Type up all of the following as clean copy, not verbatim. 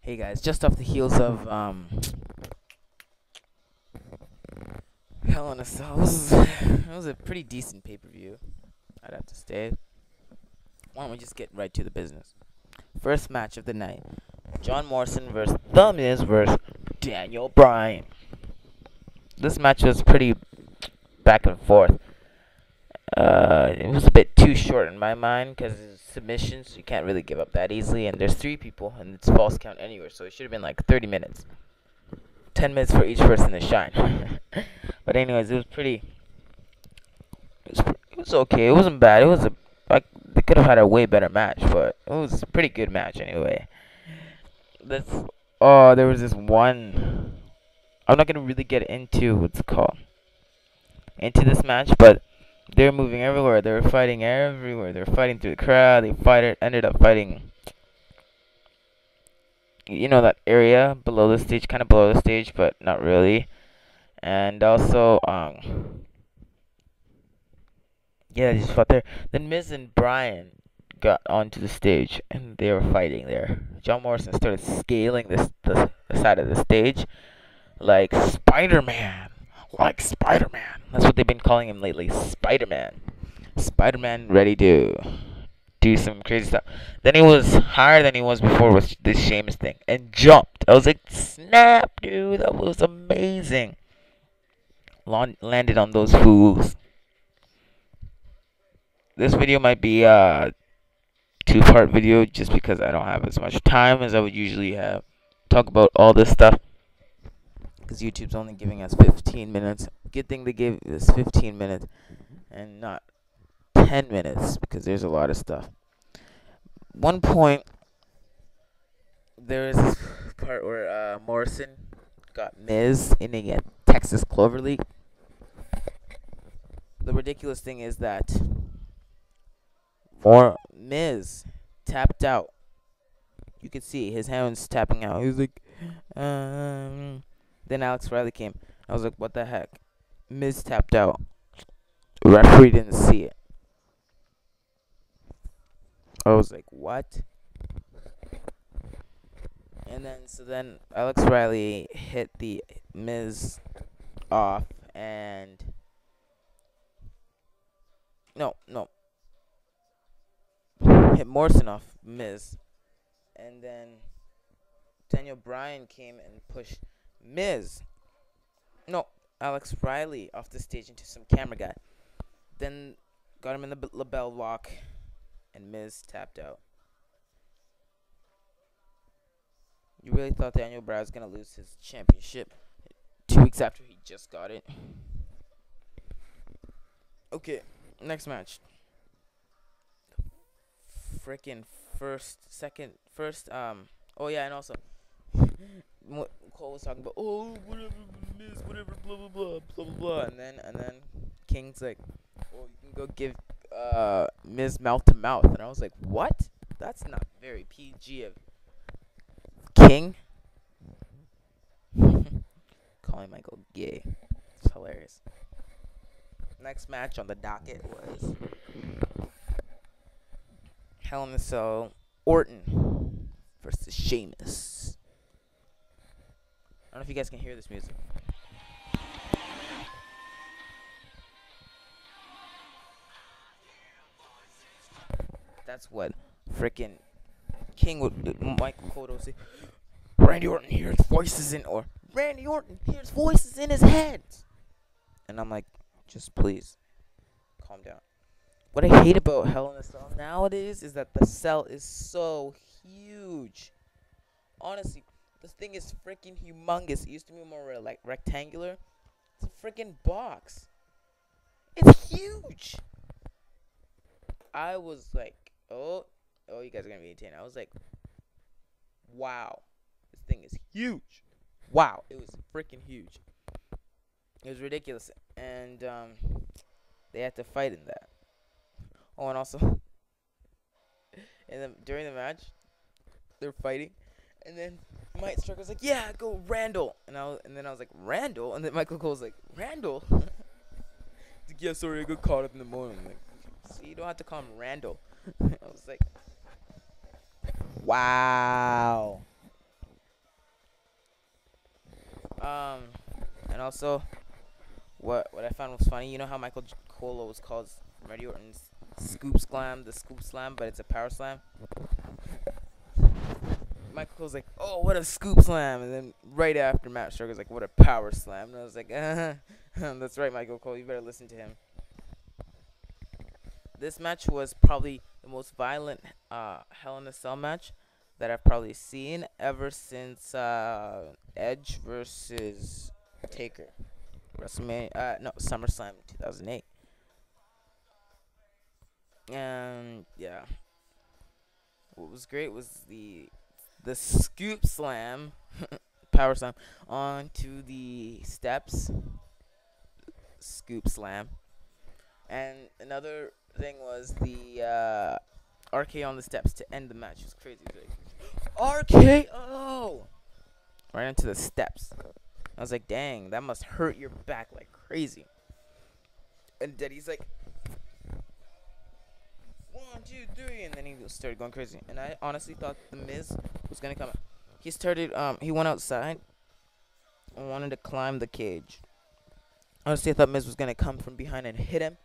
Hey guys, just off the heels of Hell in a Cell, it was a pretty decent pay-per-view. I'd have to say. Why don't we just get right to the business? First match of the night: John Morrison versus The Miz versus Daniel Bryan. This match was pretty back and forth. It was a bit too short in my mind because it's submissions. You can't really give up that easily, and there's three people, and it's false count anywhere, so it should have been like 30 minutes. 10 minutes for each person to shine. But anyways, it was pretty. It was okay. It wasn't bad. It was like they could have had a way better match, but it was a pretty good match anyway. That's there was this one. I'm not gonna really get into what's it called into this match, but they're moving everywhere. They were fighting everywhere. They were fighting through the crowd. Ended up fighting. You know that area below the stage, kind of below the stage, but not really. And also, yeah, they just fought there. Then Miz and Bryan got onto the stage, and they were fighting there. John Morrison started scaling the side of the stage like Spider-Man. Like Spider-Man. That's what they've been calling him lately, Spider-Man. Spider-Man ready to do some crazy stuff. Then he was higher than he was before with this Sheamus thing, and jumped. I was like, snap, dude, that was amazing. Landed on those fools. This video might be a two-part video just because I don't have as much time as I would usually have. Talk about all this stuff because YouTube's only giving us 15 minutes. Good thing they gave us 15 minutes and not 10 minutes because there's a lot of stuff. One point, there is this part where Morrison got Miz in a Texas Clover League. The ridiculous thing is that Miz tapped out. You could see his hands tapping out. He was like, Then Alex Riley came. I was like, what the heck? Miz tapped out. Referee didn't see it. I was like, what? And then Alex Riley hit the Miz off and no. Hit Morrison off Miz. And then Daniel Bryan came and pushed Miz. No, Alex Riley off the stage into some camera guy. Then got him in the label lock, and Miz tapped out. You really thought Daniel Bryan was going to lose his championship 2 weeks after he just got it? Okay, next match. Freaking oh yeah, and also Cole was talking about, oh, whatever, Miz, whatever, blah blah blah, blah blah blah, and then King's like, well, you can go give Miz mouth to mouth, and I was like, what? That's not very PG of King. Calling Michael gay. It's hilarious. Next match on the docket was Hell in a Cell, Orton versus Sheamus. I don't know if you guys can hear this music. That's what freaking King would, Michael Cole would say, Randy Orton hears voices or Randy Orton hears voices in his head. And I'm like, just please, calm down. What I hate about Hell in a Cell nowadays is that the cell is so huge. Honestly, this thing is freaking humongous. It used to be more like rectangular. It's a freaking box. It's huge. I was like, oh, you guys are gonna be entertained. I was like, wow, this thing is huge. Wow, it was freaking huge. It was ridiculous, and they had to fight in that. Oh, and also, during the match, they're fighting, and then Mike Striker was like, "Yeah, go Randall," and then I was like, "Randall," and then Michael Cole's like, "Randall." He's like, yeah, sorry, I got caught up in the morning. I'm like, see, you don't have to call him Randall. I was like, wow. also, what I found was funny. You know how Cole was called Randy Orton's scoop slam, the scoop slam, but it's a power slam. Michael Cole's like, oh, what a scoop slam, and then right after Matt Striker's like, what a power slam, and I was like, that's right, Michael Cole, you better listen to him. This match was probably the most violent Hell in a Cell match that I've probably seen ever since Edge versus Taker, WrestleMania, no, SummerSlam 2008. And yeah, what was great was the scoop slam, power slam onto the steps, scoop slam, and another thing was the RKO on the steps to end the match. It was crazy. It was like, RKO right into the steps. I was like, dang, that must hurt your back like crazy. And Daddy's like, 1, 2, 3, and then he started going crazy. And I honestly thought the Miz was gonna come out. He went outside and wanted to climb the cage. Honestly, I thought Miz was gonna come from behind and hit him.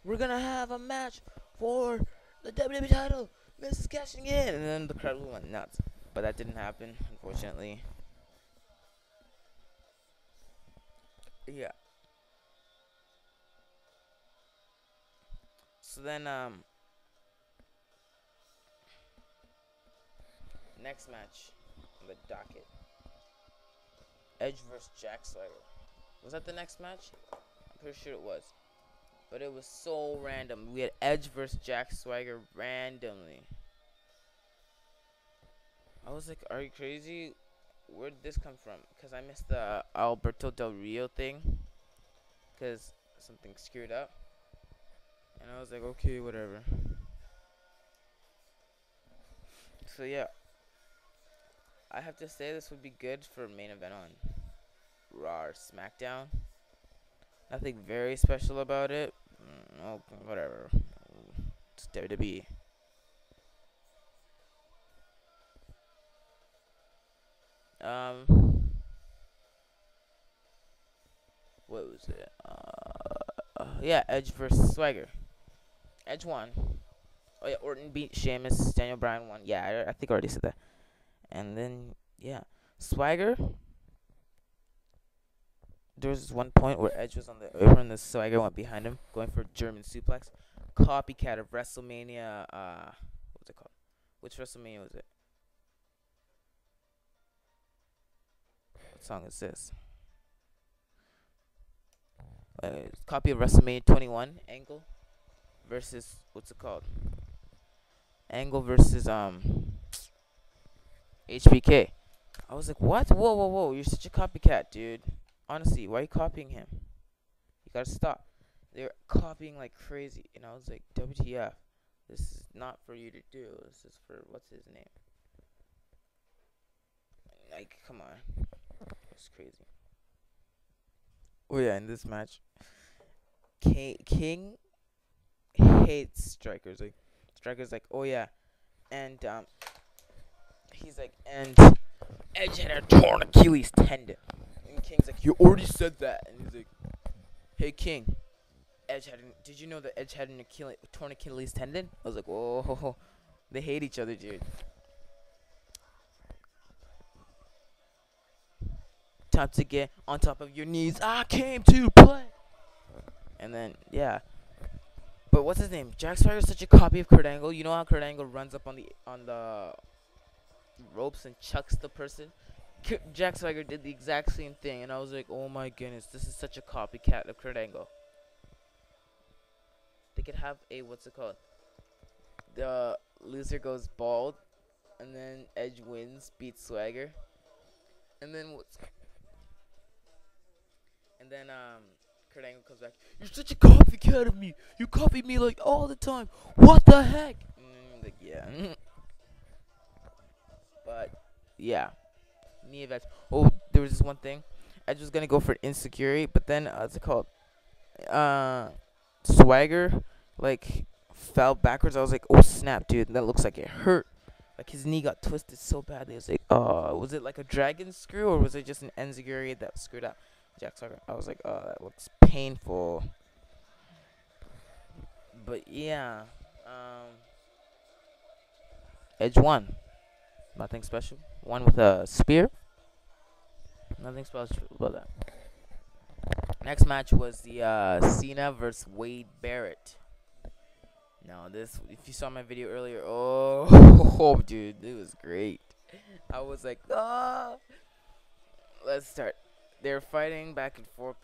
We're gonna have a match for the WWE title. Miz is cashing in, and then the crowd went nuts. But that didn't happen, unfortunately. Yeah. So then, next match on the docket. Edge versus Jack Swagger. Was that the next match? I'm pretty sure it was. But it was so random. We had Edge versus Jack Swagger randomly. I was like, are you crazy? Where did this come from? Because I missed the Alberto Del Rio thing. Because something screwed up. And I was like, okay, whatever. So yeah. I have to say this would be good for main event on Raw or SmackDown. Nothing very special about it. Oh, whatever. It's WWE. What was it? Yeah, Edge versus Swagger. Edge won. Oh yeah, Orton beat Sheamus. Daniel Bryan won. Yeah, I think I already said that. And then yeah, Swagger. There was one point where Edge was on the apron and the Swagger went behind him, going for a German suplex. Copycat of WrestleMania. What's it called? Which WrestleMania was it? What song is this? Copy of WrestleMania 21. Angle versus what's it called? Angle versus HBK. I was like, what? Whoa! You're such a copycat, dude. Honestly, why are you copying him? You gotta stop. They're copying like crazy, and I was like, WTF? This is not for you to do. This is for what's his name? Like, come on, it's crazy. Oh yeah, in this match, King hates Strikers. Like, Strikers like, oh yeah, and he's like, and Edge had a torn Achilles tendon. And King's like, you already said that. And he's like, hey King, did you know that Edge had an torn Achilles tendon? I was like, whoa, they hate each other, dude. Time to get on top of your knees. I came to play. And then yeah, but what's his name? Jack Swagger is such a copy of Kurt Angle. You know how Kurt Angle runs up on the ropes and chucks the person? Jack Swagger did the exact same thing, and I was like, oh my goodness, this is such a copycat of Kurt Angle. They could have a, what's it called? The loser goes bald, and then Edge wins, beats Swagger. And then Kurt Angle comes back, you're such a copycat of me. You copy me like all the time. What the heck? Like, yeah. But yeah. Oh, there was this one thing. Edge was gonna go for insecurity, but then what's it called? Swagger like fell backwards. I was like, oh snap, dude, that looks like it hurt. Like his knee got twisted so badly. It was like, oh, was it like a dragon screw or was it just an enziguri that screwed up Jack Swagger? I was like, oh, that looks painful. But yeah, Edge won. Nothing special. Won with a spear. Nothing special about that. Next match was the Cena versus Wade Barrett. Now this, if you saw my video earlier, oh, dude, it was great. I was like, ah. Let's start. They were fighting back and forth,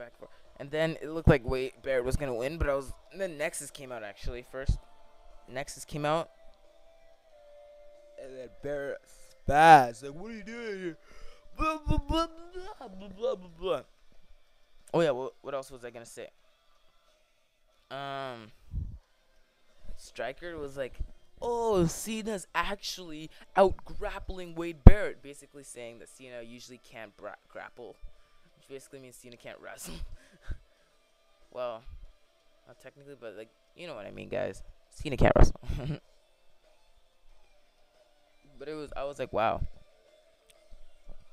and then it looked like Wade Barrett was gonna win, but and then Nexus came out actually first. Nexus came out, and then Barrett spazzed. Like, what are you doing here? Blah blah blah blah blah blah blah blah. Oh yeah, what else was I gonna say? Striker was like, oh, Cena's actually out grappling Wade Barrett, basically saying that Cena usually can't grapple, which basically means Cena can't wrestle. Well, not technically, but like, you know what I mean, guys. Cena can't wrestle. But I was like, wow.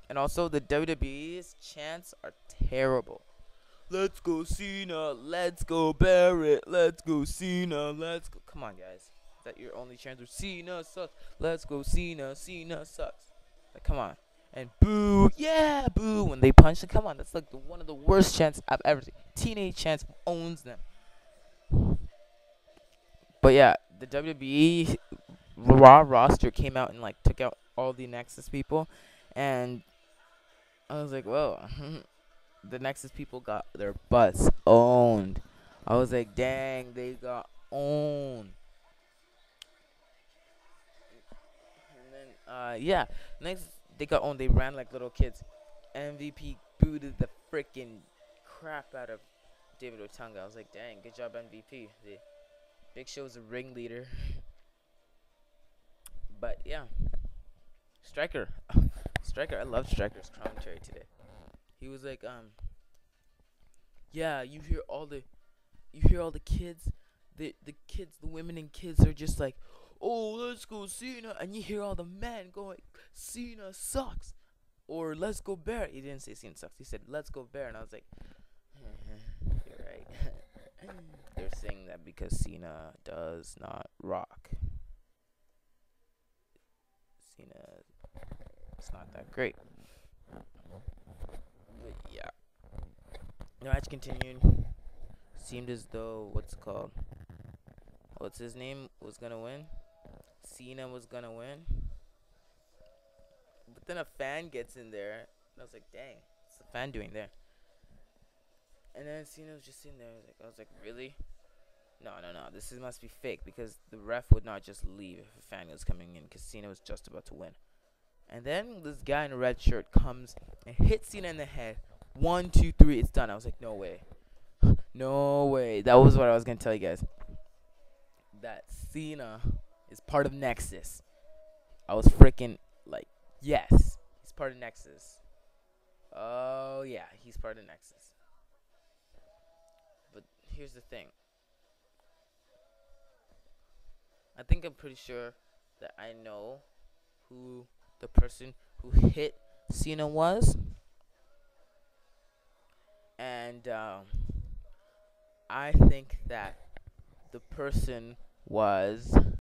And also, the WWE's chants are terrible. Let's go Cena, let's go Barrett, let's go Cena, let's go. Come on, guys. Is that your only chance? Cena sucks. Let's go Cena, Cena sucks. Like, come on. And boo, yeah, boo, when they punch them. Come on, that's like one of the worst chants I've ever seen. Teenage Chants owns them. But yeah, the WWE Raw roster came out and like took out all the Nexus people, and I was like, whoa. The Nexus people got their butts owned. I was like, dang, they got owned. And then, yeah, next they got owned. They ran like little kids. MVP booted the freaking crap out of David Otunga. I was like, dang, good job, MVP. The Big Show's a ringleader. But yeah, Striker, I love Striker's commentary today. He was like, yeah, you hear all the kids, the kids, the women and kids are just like, oh, let's go Cena, and you hear all the men going, Cena sucks, or let's go Barrett. He didn't say Cena sucks. He said let's go Barrett, and I was like, you're right. They're saying that because Cena does not rock. Cena, it's not that great. But yeah. The match continued. Seemed as though what's his name was gonna win. Cena was gonna win. But then a fan gets in there, and I was like, dang, what's the fan doing there? And then Cena was just sitting there. I was like, really? No. This must be fake, because the ref would not just leave if a fan was coming in, because Cena was just about to win. And then this guy in a red shirt comes and hits Cena in the head. 1, 2, 3, it's done. I was like, no way. No way. That was what I was going to tell you guys. That Cena is part of Nexus. I was freaking like, yes, he's part of Nexus. Oh, yeah, he's part of Nexus. But here's the thing. I think I'm pretty sure that I know who the person who hit Cena was. And I think that the person was